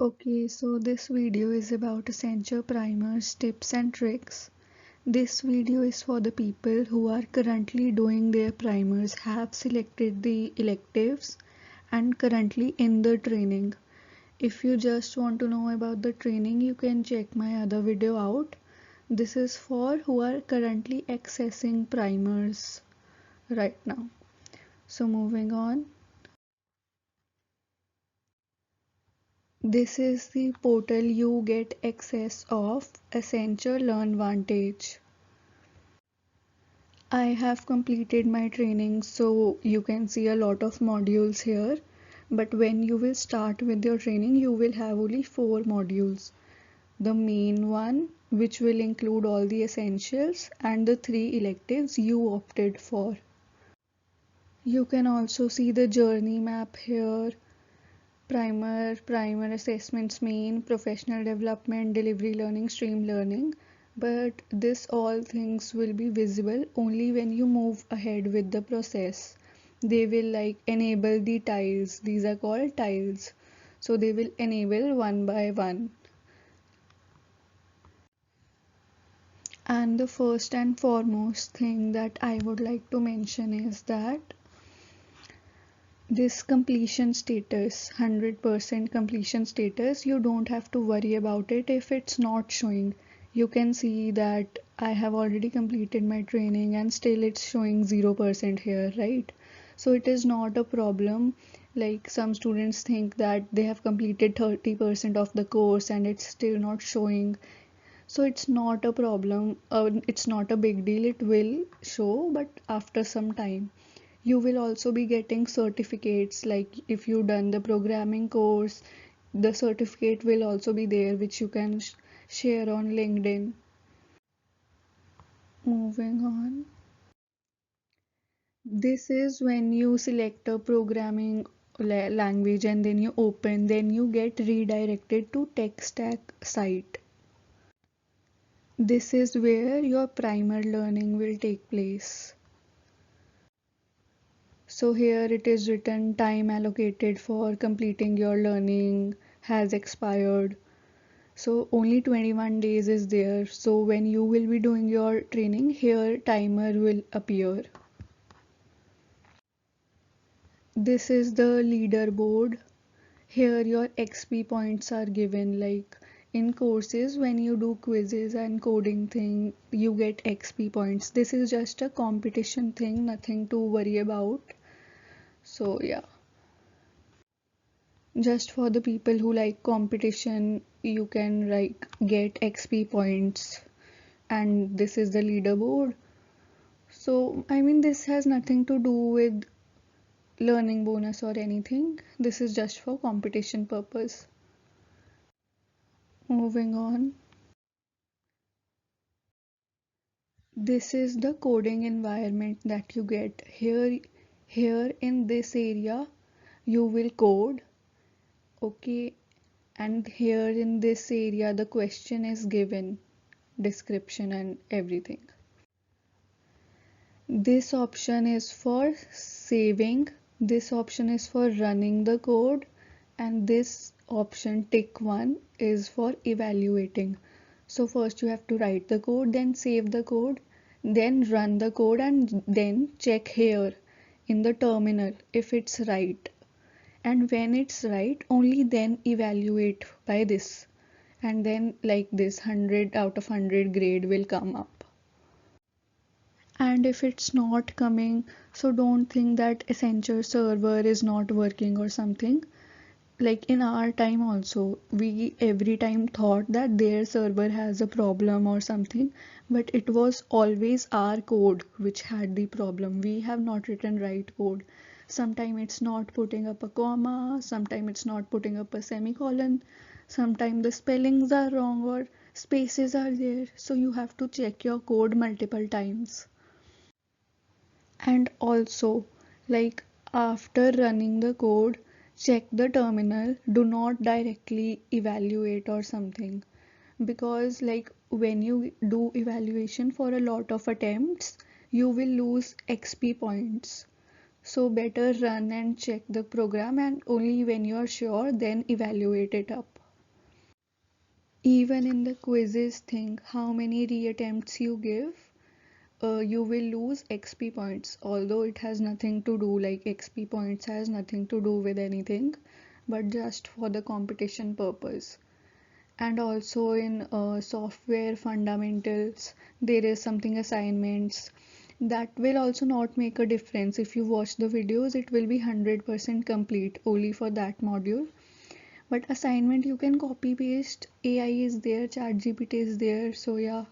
Okay, so this video is about Accenture Primers tips and tricks. This video is for the people who are currently doing their primers, have selected the electives and currently in the training. If you just want to know about the training, you can check my other video out. This is for who are currently accessing primers right now. So moving on. This is the portal you get access of Accenture Learn Vantage. I have completed my training, so you can see a lot of modules here. But when you will start with your training, you will have only 4 modules. The main one, which will include all the essentials, and the 3 electives you opted for. You can also see the journey map here. Primer assessments, main, professional development, delivery learning, stream learning. But this all things will be visible only when you move ahead with the process. They will like enable the tiles. These are called tiles. So they will enable one by one. And the first and foremost thing that I would like to mention is that this completion status, 100% completion status, you don't have to worry about it if it's not showing. You can see that I have already completed my training and still it's showing 0% here, right? So it is not a problem. Like some students think that they have completed 30% of the course and it's still not showing. So it's not a problem, it's not a big deal. It will show, but after some time. You will also be getting certificates, like if you done the programming course, the certificate will also be there, which you can share on LinkedIn. Moving on. This is when you select a programming language and then you open, then you get redirected to tekstac site. This is where your primer learning will take place. So here it is written time allocated for completing your learning has expired. So only 21 days is there. So when you will be doing your training, here timer will appear. This is the leaderboard. Here your XP points are given, like in courses when you do quizzes and coding thing, you get XP points. This is just a competition thing, nothing to worry about. So yeah. Just for the people who like competition, you can like get XP points, and this is the leaderboard. So I mean, this has nothing to do with learning bonus or anything. This is just for competition purpose. Moving on. This is the coding environment that you get here in this area. You will code, okay, and here in this area the question is given, description and everything. This option is for saving, this option is for running the code, and this option tick 1 is for evaluating. So first you have to write the code, then save the code, then run the code, and then check here in the terminal if it's right. And when it's right, only then evaluate by this. And then like this 100 out of 100 grade will come up. And if it's not coming, so don't think that Accenture server is not working or something. Like in our time also, we every time thought that their server has a problem or something, but it was always our code which had the problem. We have not written right code. Sometimes it's not putting up a comma, sometimes it's not putting up a semicolon, sometimes the spellings are wrong or spaces are there, so you have to check your code multiple times. And also, like after running the code, check the terminal, do not directly evaluate or something, because like when you do evaluation for a lot of attempts, you will lose XP points. So better run and check the program, and only when you are sure then evaluate it up. Even in the quizzes, think how many reattempts you give. You will lose XP points, although it has nothing to do, like XP points has nothing to do with anything, but just for the competition purpose. And also in software fundamentals, there is something assignments that will also not make a difference. If you watch the videos, it will be 100% complete only for that module. But assignment you can copy paste, AI is there, ChatGPT is there, so yeah.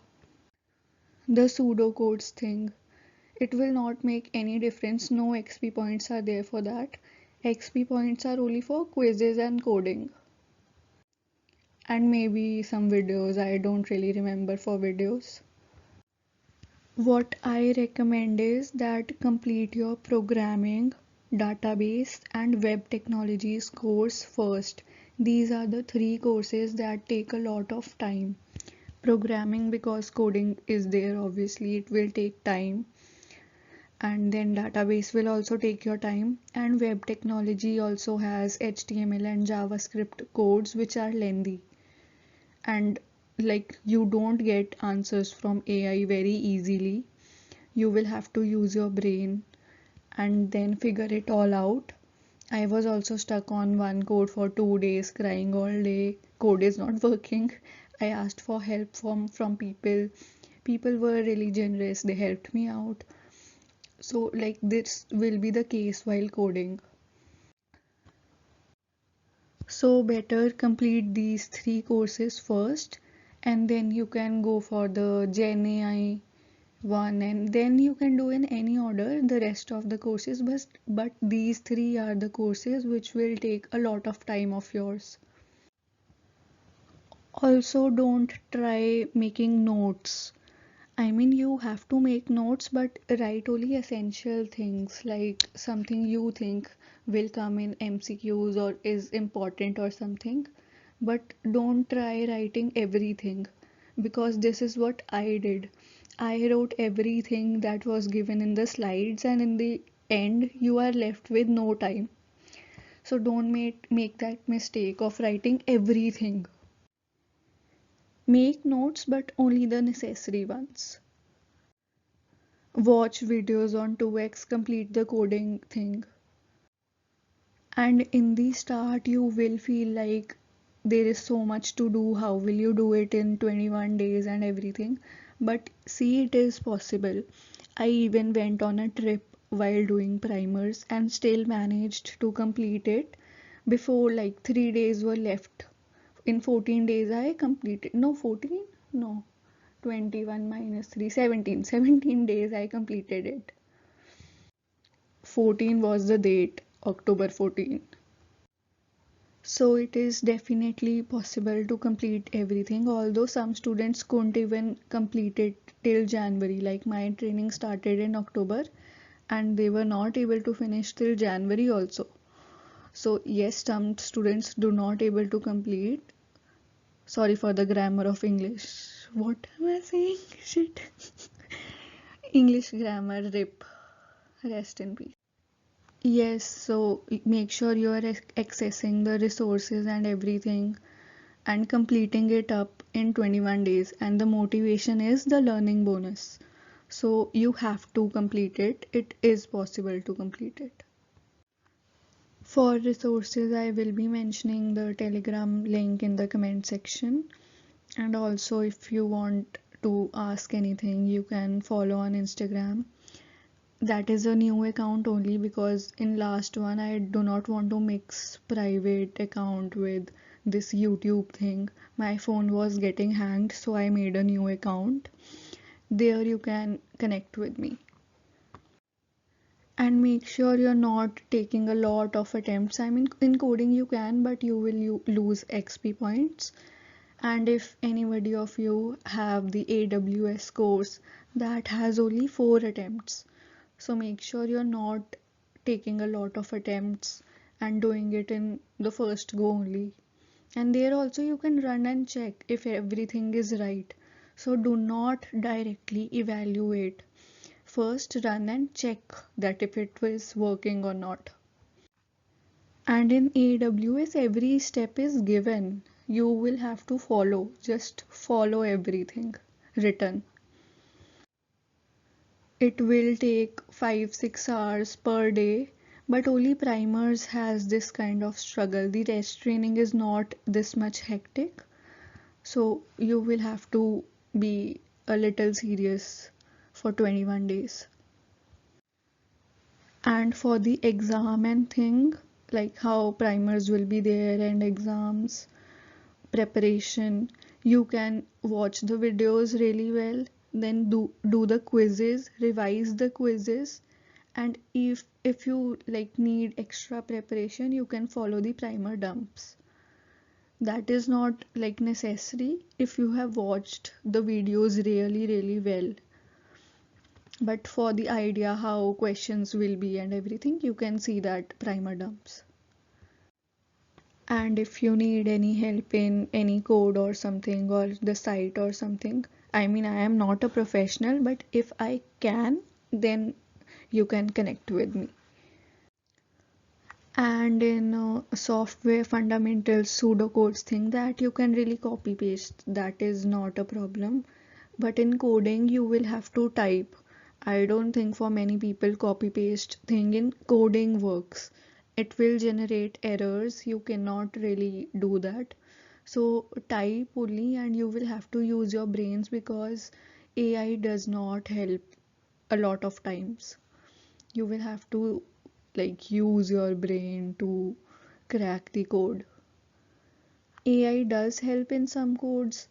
The pseudocodes thing, it will not make any difference. No XP points are there for that. XP points are only for quizzes and coding. And maybe some videos, I don't really remember for videos. What I recommend is that complete your programming, database, and web technologies course first. These are the three courses that take a lot of time. Programming, because coding is there, obviously it will take time, and then database will also take your time, and web technology also has HTML and JavaScript codes which are lengthy, and like you don't get answers from AI very easily. You will have to use your brain and then figure it all out. I was also stuck on one code for 2 days, crying all day. Code is not working. I asked for help from people. People were really generous. They helped me out. So like this will be the case while coding. So better complete these three courses first, and then you can go for the Gen AI one, and then you can do in any order the rest of the courses, but these three are the courses which will take a lot of time of yours. Also, don't try making notes. I mean, you have to make notes, but write only essential things, like something you think will come in MCQs or is important or something. But don't try writing everything, because this is what I did. I wrote everything that was given in the slides, and in the end, you are left with no time. So don't make that mistake of writing everything. Make notes, but only the necessary ones. Watch videos on 2x, complete the coding thing. And in the start, you will feel like there is so much to do. How will you do it in 21 days and everything? But see, it is possible. I even went on a trip while doing primers and still managed to complete it before like 3 days were left. In 14 days, I completed. No, 14? No. 21 minus 3, 17. 17 days I completed it. 14 was the date, October 14. So it is definitely possible to complete everything, although some students couldn't even complete it till January. Like my training started in October and they were not able to finish till January also. So yes, some students do not able to complete. Sorry for the grammar of English. What am I saying? Shit. English grammar rip. Rest in peace. Yes, so make sure you are accessing the resources and everything and completing it up in 21 days. And the motivation is the learning bonus. So you have to complete it. It is possible to complete it. For resources, I will be mentioning the Telegram link in the comment section. And also, if you want to ask anything, you can follow on Instagram. That is a new account only, because in last one I do not want to mix private account with this YouTube thing. My phone was getting hanged, so I made a new account. There you can connect with me. And make sure you're not taking a lot of attempts. I mean, in coding you can, but you will lose XP points. And if anybody of you have the AWS course, that has only 4 attempts. So make sure you're not taking a lot of attempts and doing it in the first go only. And there also you can run and check if everything is right. So do not directly evaluate. First run and check that if it is working or not. And in AWS every step is given. You will have to follow, just follow everything written. It will take 5-6 hours per day, but only primers has this kind of struggle. The rest training is not this much hectic, so you will have to be a little serious for 21 days. And for the exam and thing, like how primers will be there and exams preparation, you can watch the videos really well, then do the quizzes, revise the quizzes, and if you like need extra preparation, you can follow the primer dumps. That is not like necessary if you have watched the videos really well, but for the idea how questions will be and everything, you can see that primer dumps. And if you need any help in any code or something or the site or something, I mean, I am not a professional, but if I can, then you can connect with me. And in software fundamentals, pseudocodes thing, that you can really copy paste, that is not a problem. But in coding, you will have to type. I don't think for many people copy paste thing in coding works. It will generate errors. You cannot really do that. So type only, and you will have to use your brains because AI does not help a lot of times. You will have to like use your brain to crack the code. AI does help in some codes.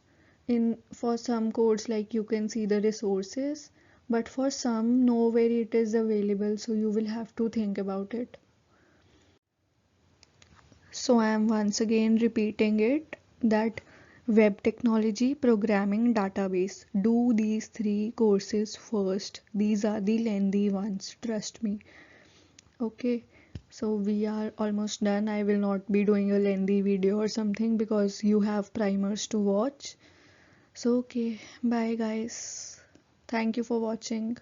In for some codes, like you can see the resources, but for some nowhere it is available, so you will have to think about it. So I am once again repeating it, that web technology, programming, database, do these three courses first. These are the lengthy ones, trust me. Okay, so we are almost done. I will not be doing a lengthy video or something because you have primers to watch. So, okay, bye guys. Thank you for watching.